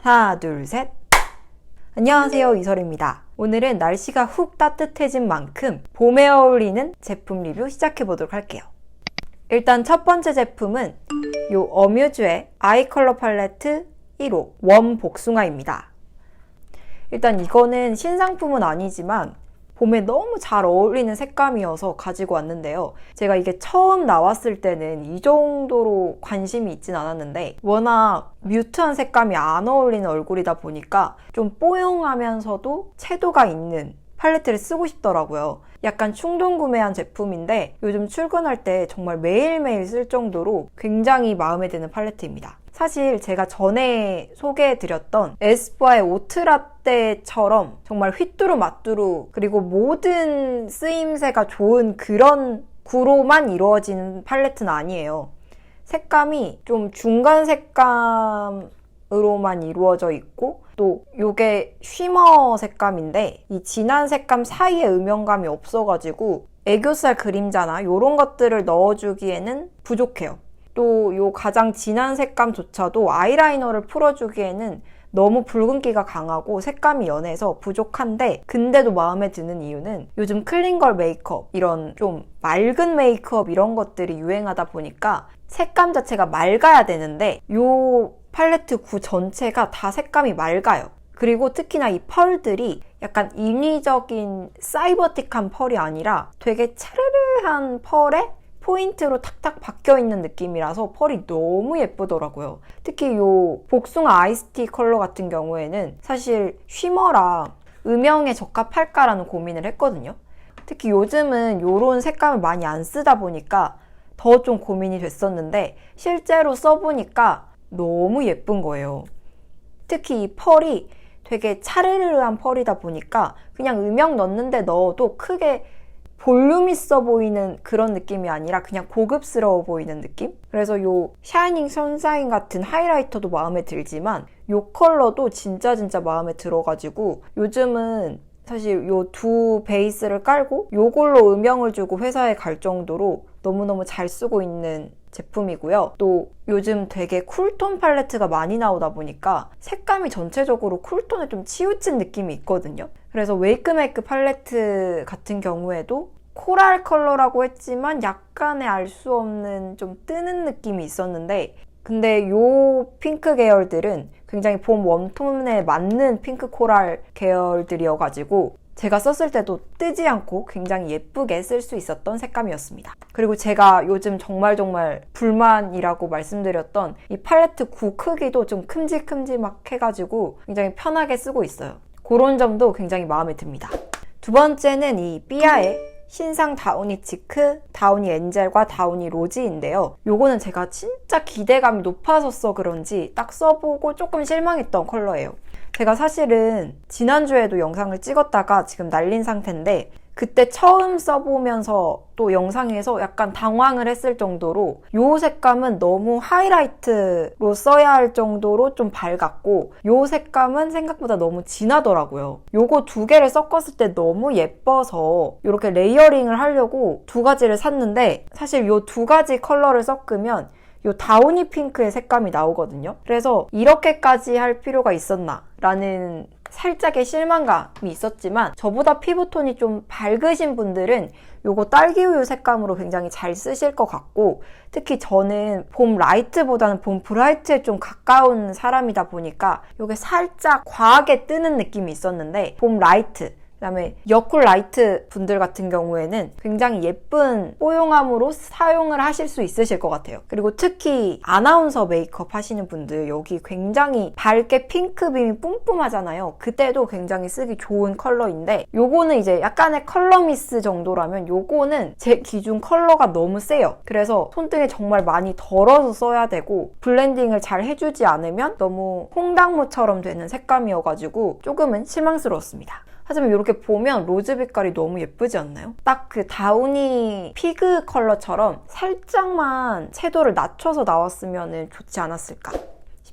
하나, 둘, 셋. 안녕하세요, 이설입니다. 오늘은 날씨가 훅 따뜻해진 만큼 봄에 어울리는 제품 리뷰 시작해보도록 할게요. 일단 첫 번째 제품은 이 어뮤즈의 아이 컬러 팔레트 1호 웜 복숭아입니다. 일단 이거는 신상품은 아니지만 봄에 너무 잘 어울리는 색감이어서 가지고 왔는데요. 제가 이게 처음 나왔을 때는 이 정도로 관심이 있진 않았는데 워낙 뮤트한 색감이 안 어울리는 얼굴이다 보니까 좀 뽀용하면서도 채도가 있는 팔레트를 쓰고 싶더라고요. 약간 충동 구매한 제품인데 요즘 출근할 때 정말 매일매일 쓸 정도로 굉장히 마음에 드는 팔레트입니다. 사실 제가 전에 소개해드렸던 에스쁘아의 오트라떼처럼 정말 휘뚜루 마뚜루 그리고 모든 쓰임새가 좋은 그런 구로만 이루어진 팔레트는 아니에요. 색감이 좀 중간 색감으로만 이루어져 있고 또 이게 쉬머 색감인데 이 진한 색감 사이에 음영감이 없어가지고 애교살 그림자나 이런 것들을 넣어주기에는 부족해요. 또 요 가장 진한 색감조차도 아이라이너를 풀어주기에는 너무 붉은기가 강하고 색감이 연해서 부족한데 근데도 마음에 드는 이유는 요즘 클린걸 메이크업 이런 좀 맑은 메이크업 이런 것들이 유행하다 보니까 색감 자체가 맑아야 되는데 요 팔레트 구 전체가 다 색감이 맑아요. 그리고 특히나 이 펄들이 약간 인위적인 사이버틱한 펄이 아니라 되게 차르르한 펄에 포인트로 탁탁 박혀있는 느낌이라서 펄이 너무 예쁘더라고요. 특히 이 복숭아 아이스티 컬러 같은 경우에는 사실 쉬머라 음영에 적합할까라는 고민을 했거든요. 특히 요즘은 이런 색감을 많이 안 쓰다 보니까 더 좀 고민이 됐었는데 실제로 써보니까 너무 예쁜 거예요. 특히 이 펄이 되게 차르르한 펄이다 보니까 그냥 음영 넣는데 넣어도 크게 볼륨 있어 보이는 그런 느낌이 아니라 그냥 고급스러워 보이는 느낌? 그래서 요 샤이닝 선샤인 같은 하이라이터도 마음에 들지만 요 컬러도 진짜 마음에 들어가지고 요즘은 사실 요 두 베이스를 깔고 요걸로 음영을 주고 회사에 갈 정도로 너무너무 잘 쓰고 있는 제품이고요. 또 요즘 되게 쿨톤 팔레트가 많이 나오다 보니까 색감이 전체적으로 쿨톤에 좀 치우친 느낌이 있거든요. 그래서 웨이크메이크 팔레트 같은 경우에도 코랄 컬러라고 했지만 약간의 알 수 없는 좀 뜨는 느낌이 있었는데 근데 요 핑크 계열들은 굉장히 봄 웜톤에 맞는 핑크 코랄 계열들이어가지고 제가 썼을 때도 뜨지 않고 굉장히 예쁘게 쓸 수 있었던 색감이었습니다. 그리고 제가 요즘 정말 불만이라고 말씀드렸던 이 팔레트 구 크기도 좀 큼직큼직막 해가지고 굉장히 편하게 쓰고 있어요. 그런 점도 굉장히 마음에 듭니다. 두 번째는 이 삐아의 신상 다우니 치크, 다우니 엔젤과 다우니 로지인데요. 요거는 제가 진짜 기대감이 높아서 그런지 딱 써보고 조금 실망했던 컬러예요. 제가 사실은 지난주에도 영상을 찍었다가 지금 날린 상태인데 그때 처음 써보면서 또 영상에서 약간 당황을 했을 정도로 요 색감은 너무 하이라이트로 써야 할 정도로 좀 밝았고 요 색감은 생각보다 너무 진하더라고요. 요거 두 개를 섞었을 때 너무 예뻐서 이렇게 레이어링을 하려고 두 가지를 샀는데 사실 요 두 가지 컬러를 섞으면 요 다우니 핑크의 색감이 나오거든요. 그래서 이렇게까지 할 필요가 있었나 라는 살짝의 실망감이 있었지만 저보다 피부톤이 좀 밝으신 분들은 요거 딸기우유 색감으로 굉장히 잘 쓰실 것 같고 특히 저는 봄 라이트보다는 봄 브라이트에 좀 가까운 사람이다 보니까 요게 살짝 과하게 뜨는 느낌이 있었는데 봄 라이트 그다음에 여쿨 라이트 분들 같은 경우에는 굉장히 예쁜 뽀용함으로 사용을 하실 수 있으실 것 같아요. 그리고 특히 아나운서 메이크업 하시는 분들 여기 굉장히 밝게 핑크빔이 뿜뿜하잖아요. 그때도 굉장히 쓰기 좋은 컬러인데 요거는 이제 약간의 컬러 미스 정도라면 요거는 제 기준 컬러가 너무 세요. 그래서 손등에 정말 많이 덜어서 써야 되고 블렌딩을 잘 해주지 않으면 너무 콩당무처럼 되는 색감이어가지고 조금은 실망스러웠습니다. 하지만 이렇게 보면 로즈 빛깔이 너무 예쁘지 않나요? 딱 그 다우니 피그 컬러처럼 살짝만 채도를 낮춰서 나왔으면 좋지 않았을까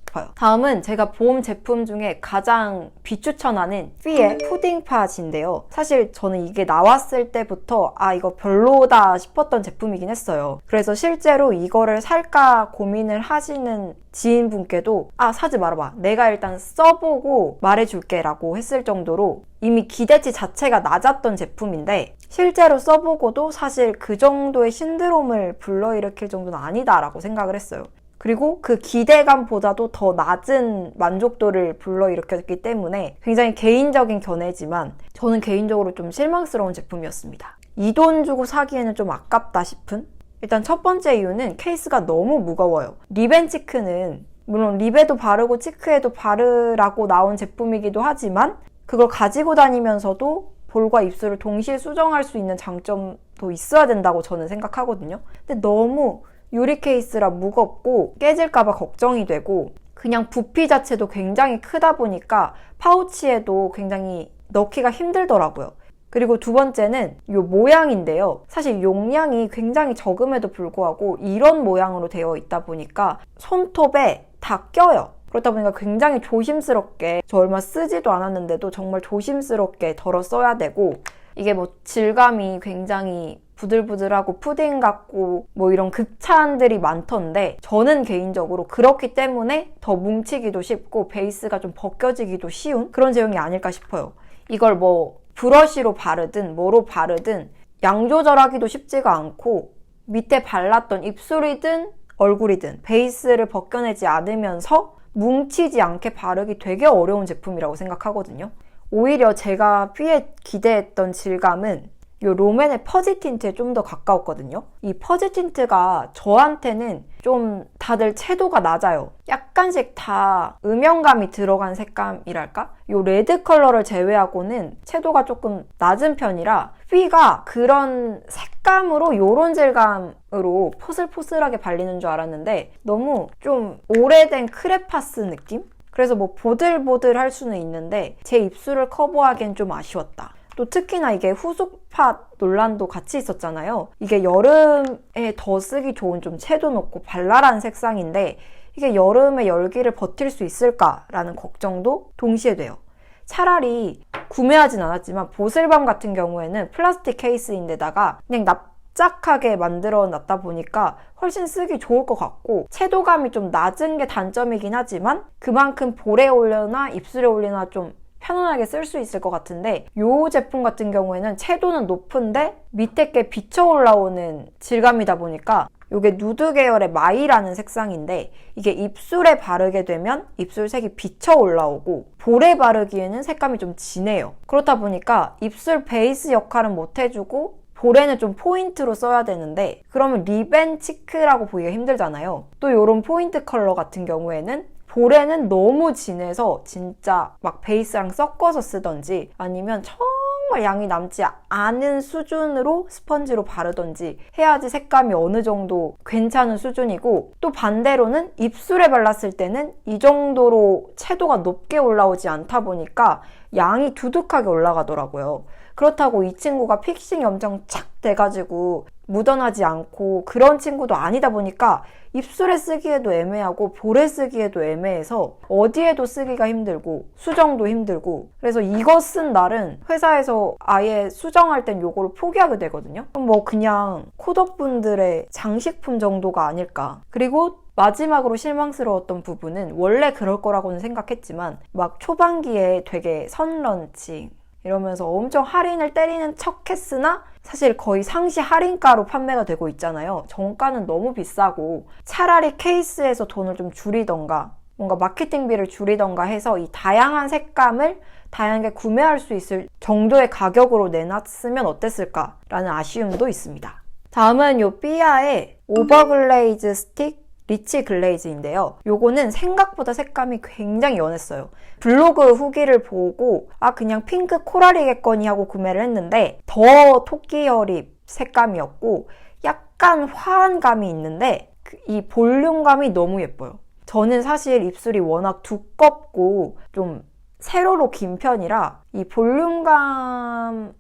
싶어요. 다음은 제가 봄 제품 중에 가장 비추천하는 휘의 푸딩 팟인데요. 사실 저는 이게 나왔을 때부터 이거 별로다 싶었던 제품이긴 했어요. 그래서 실제로 이거를 살까 고민을 하시는 지인분께도 사지 말아봐, 내가 일단 써보고 말해줄게 라고 했을 정도로 이미 기대치 자체가 낮았던 제품인데, 실제로 써보고도 사실 그 정도의 신드롬을 불러일으킬 정도는 아니다 라고 생각을 했어요. 그리고 그 기대감보다도 더 낮은 만족도를 불러일으켰기 때문에 굉장히 개인적인 견해지만 저는 개인적으로 좀 실망스러운 제품이었습니다. 이 돈 주고 사기에는 좀 아깝다 싶은? 일단 첫 번째 이유는 케이스가 너무 무거워요. 립앤치크는 물론 립에도 바르고 치크에도 바르라고 나온 제품이기도 하지만 그걸 가지고 다니면서도 볼과 입술을 동시에 수정할 수 있는 장점도 있어야 된다고 저는 생각하거든요. 근데 너무 유리 케이스라 무겁고 깨질까봐 걱정이 되고, 그냥 부피 자체도 굉장히 크다 보니까 파우치에도 굉장히 넣기가 힘들더라고요. 그리고 두 번째는 이 모양인데요. 사실 용량이 굉장히 적음에도 불구하고 이런 모양으로 되어 있다 보니까 손톱에 다 껴요. 그렇다 보니까 굉장히 조심스럽게, 저 얼마 쓰지도 않았는데도 정말 조심스럽게 덜어 써야 되고, 이게 뭐 질감이 굉장히 부들부들하고 푸딩 같고 뭐 이런 극찬들이 많던데, 저는 개인적으로 그렇기 때문에 더 뭉치기도 쉽고 베이스가 좀 벗겨지기도 쉬운 그런 제형이 아닐까 싶어요. 이걸 뭐 브러쉬로 바르든 뭐로 바르든 양 조절하기도 쉽지가 않고, 밑에 발랐던 입술이든 얼굴이든 베이스를 벗겨내지 않으면서 뭉치지 않게 바르기 되게 어려운 제품이라고 생각하거든요. 오히려 제가 휘에 기대했던 질감은 이 롬앤의 퍼지 틴트에 좀 더 가까웠거든요. 이 퍼지 틴트가 저한테는 좀 다들 채도가 낮아요. 약간씩 다 음영감이 들어간 색감이랄까? 이 레드 컬러를 제외하고는 채도가 조금 낮은 편이라 휘가 그런 색감으로 이런 질감으로 포슬포슬하게 발리는 줄 알았는데 너무 좀 오래된 크레파스 느낌? 그래서 뭐 보들보들 할 수는 있는데 제 입술을 커버하기엔 좀 아쉬웠다. 또 특히나 이게 후숙팟 논란도 같이 있었잖아요. 이게 여름에 더 쓰기 좋은 좀 채도 높고 발랄한 색상인데 이게 여름에 열기를 버틸 수 있을까라는 걱정도 동시에 돼요. 차라리 구매하진 않았지만 보슬밤 같은 경우에는 플라스틱 케이스인데다가 그냥 납작하게 만들어 놨다 보니까 훨씬 쓰기 좋을 것 같고, 채도감이 좀 낮은 게 단점이긴 하지만 그만큼 볼에 올려나 입술에 올리나 좀 편안하게 쓸 수 있을 것 같은데, 이 제품 같은 경우에는 채도는 높은데 밑에 게 비쳐 올라오는 질감이다 보니까 이게 누드 계열의 마이라는 색상인데 이게 입술에 바르게 되면 입술색이 비쳐 올라오고 볼에 바르기에는 색감이 좀 진해요. 그렇다 보니까 입술 베이스 역할은 못 해주고 볼에는 좀 포인트로 써야 되는데 그러면 립앤치크라고 보기가 힘들잖아요. 또 이런 포인트 컬러 같은 경우에는 볼에는 너무 진해서 진짜 막 베이스랑 섞어서 쓰던지 아니면 정말 양이 남지 않은 수준으로 스펀지로 바르던지 해야지 색감이 어느 정도 괜찮은 수준이고, 또 반대로는 입술에 발랐을 때는 이 정도로 채도가 높게 올라오지 않다 보니까 양이 두둑하게 올라가더라고요. 그렇다고 이 친구가 픽싱이 엄청 착 돼가지고 묻어나지 않고 그런 친구도 아니다 보니까 입술에 쓰기에도 애매하고 볼에 쓰기에도 애매해서 어디에도 쓰기가 힘들고 수정도 힘들고, 그래서 이거 쓴 날은 회사에서 아예 수정할 땐 요거를 포기하게 되거든요. 그럼 뭐 그냥 코덕분들의 장식품 정도가 아닐까. 그리고 마지막으로 실망스러웠던 부분은 원래 그럴 거라고는 생각했지만 막 초반기에 되게 선런칭 이러면서 엄청 할인을 때리는 척 했으나 사실 거의 상시 할인가로 판매가 되고 있잖아요. 정가는 너무 비싸고 차라리 케이스에서 돈을 좀 줄이던가 뭔가 마케팅비를 줄이던가 해서 이 다양한 색감을 다양하게 구매할 수 있을 정도의 가격으로 내놨으면 어땠을까라는 아쉬움도 있습니다. 다음은 요 삐아의 오버글레이즈 스틱 리치 글레이즈인데요. 요거는 생각보다 색감이 굉장히 연했어요. 블로그 후기를 보고 그냥 핑크 코랄이겠거니 하고 구매를 했는데 더 토끼 혈입 색감이었고 약간 화한 감이 있는데 이 볼륨감이 너무 예뻐요. 저는 사실 입술이 워낙 두껍고 좀 세로로 긴 편이라 이 볼륨감의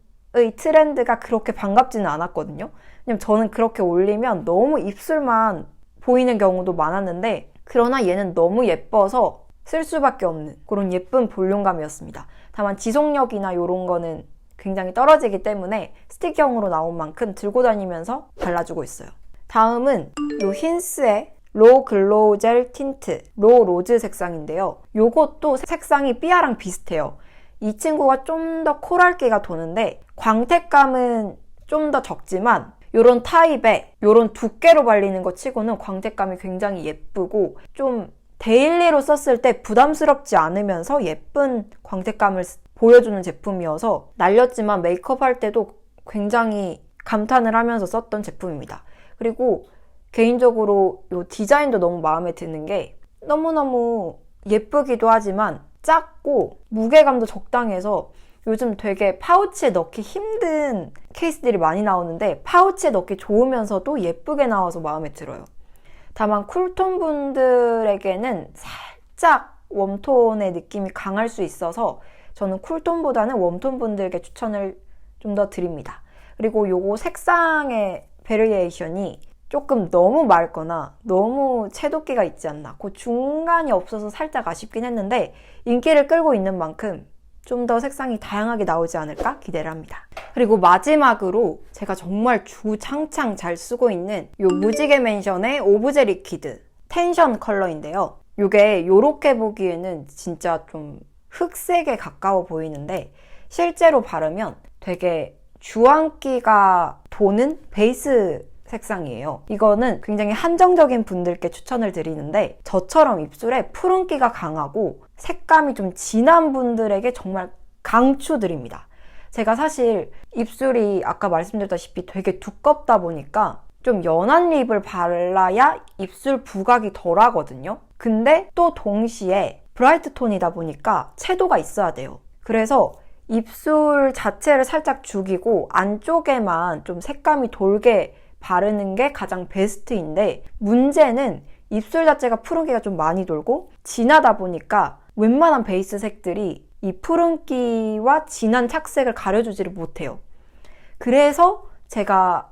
트렌드가 그렇게 반갑지는 않았거든요. 왜냐면 저는 그렇게 올리면 너무 입술만 보이는 경우도 많았는데 그러나 얘는 너무 예뻐서 쓸 수밖에 없는 그런 예쁜 볼륨감이었습니다. 다만 지속력이나 이런 거는 굉장히 떨어지기 때문에 스틱형으로 나온 만큼 들고 다니면서 발라주고 있어요. 다음은 이 힌스의 로 글로우 젤 틴트 로 로즈 색상인데요. 요것도 색상이 삐아랑 비슷해요. 이 친구가 좀 더 코랄기가 도는데 광택감은 좀 더 적지만 요런 타입의 요런 두께로 발리는 것 치고는 광택감이 굉장히 예쁘고 좀 데일리로 썼을 때 부담스럽지 않으면서 예쁜 광택감을 보여주는 제품이어서 날렸지만 메이크업 할 때도 굉장히 감탄을 하면서 썼던 제품입니다. 그리고 개인적으로 이 디자인도 너무 마음에 드는 게 너무너무 예쁘기도 하지만 작고 무게감도 적당해서 요즘 되게 파우치에 넣기 힘든 케이스들이 많이 나오는데 파우치에 넣기 좋으면서도 예쁘게 나와서 마음에 들어요. 다만 쿨톤 분들에게는 살짝 웜톤의 느낌이 강할 수 있어서 저는 쿨톤보다는 웜톤 분들께 추천을 좀 더 드립니다. 그리고 요거 색상의 베리에이션이 조금 너무 맑거나 너무 채도끼가 있지 않나, 그 중간이 없어서 살짝 아쉽긴 했는데 인기를 끌고 있는 만큼 좀 더 색상이 다양하게 나오지 않을까 기대를 합니다. 그리고 마지막으로 제가 정말 주창창 잘 쓰고 있는 이 무지개 맨션의 오브제 리퀴드 텐션 컬러인데요. 이게 이렇게 보기에는 진짜 좀 흑색에 가까워 보이는데 실제로 바르면 되게 주황기가 도는 베이스 색상이에요. 이거는 굉장히 한정적인 분들께 추천을 드리는데 저처럼 입술에 푸른기가 강하고 색감이 좀 진한 분들에게 정말 강추드립니다. 제가 사실 입술이 아까 말씀드렸다시피 되게 두껍다 보니까 좀 연한 립을 발라야 입술 부각이 덜 하거든요. 근데 또 동시에 브라이트 톤이다 보니까 채도가 있어야 돼요. 그래서 입술 자체를 살짝 죽이고 안쪽에만 좀 색감이 돌게 바르는 게 가장 베스트인데 문제는 입술 자체가 푸른기가 좀 많이 돌고 진하다 보니까 웬만한 베이스 색들이 이 푸른기와 진한 착색을 가려주지를 못해요. 그래서 제가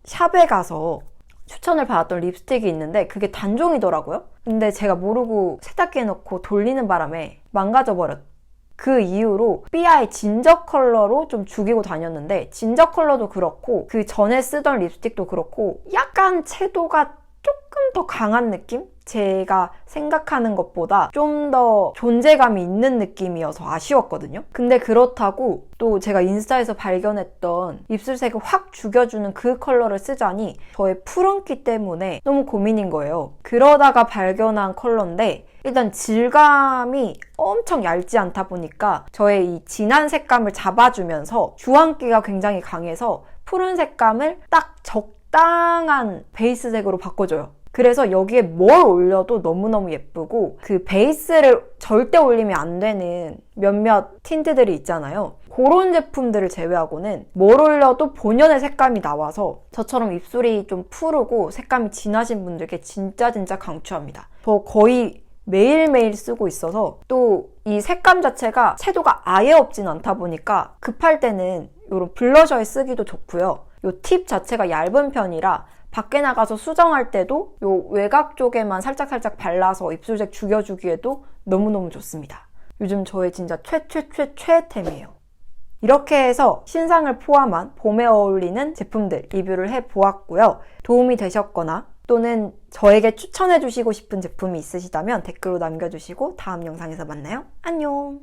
샵에 가서 추천을 받았던 립스틱이 있는데 그게 단종이더라고요. 근데 제가 모르고 세탁기에 넣고 돌리는 바람에 망가져버렸어요. 그 이후로 삐아의 진저 컬러로 좀 죽이고 다녔는데 진저 컬러도 그렇고 그 전에 쓰던 립스틱도 그렇고 약간 채도가 조금 더 강한 느낌? 제가 생각하는 것보다 좀 더 존재감이 있는 느낌이어서 아쉬웠거든요. 근데 그렇다고 또 제가 인스타에서 발견했던 입술색을 확 죽여주는 그 컬러를 쓰자니 저의 푸른기 때문에 너무 고민인 거예요. 그러다가 발견한 컬러인데 일단 질감이 엄청 얇지 않다 보니까 저의 이 진한 색감을 잡아주면서 주황기가 굉장히 강해서 푸른 색감을 딱 적당한 베이스색으로 바꿔줘요. 그래서 여기에 뭘 올려도 너무너무 예쁘고 그 베이스를 절대 올리면 안 되는 몇몇 틴트들이 있잖아요. 그런 제품들을 제외하고는 뭘 올려도 본연의 색감이 나와서 저처럼 입술이 좀 푸르고 색감이 진하신 분들께 진짜 강추합니다. 저 거의 매일매일 쓰고 있어서 또 이 색감 자체가 채도가 아예 없진 않다 보니까 급할 때는 이런 블러셔에 쓰기도 좋고요. 이 팁 자체가 얇은 편이라 밖에 나가서 수정할 때도 이 외곽 쪽에만 살짝 발라서 입술색 죽여주기에도 너무너무 좋습니다. 요즘 저의 진짜 최애템이에요. 이렇게 해서 신상을 포함한 봄에 어울리는 제품들 리뷰를 해보았고요. 도움이 되셨거나 또는 저에게 추천해주시고 싶은 제품이 있으시다면 댓글로 남겨주시고 다음 영상에서 만나요. 안녕!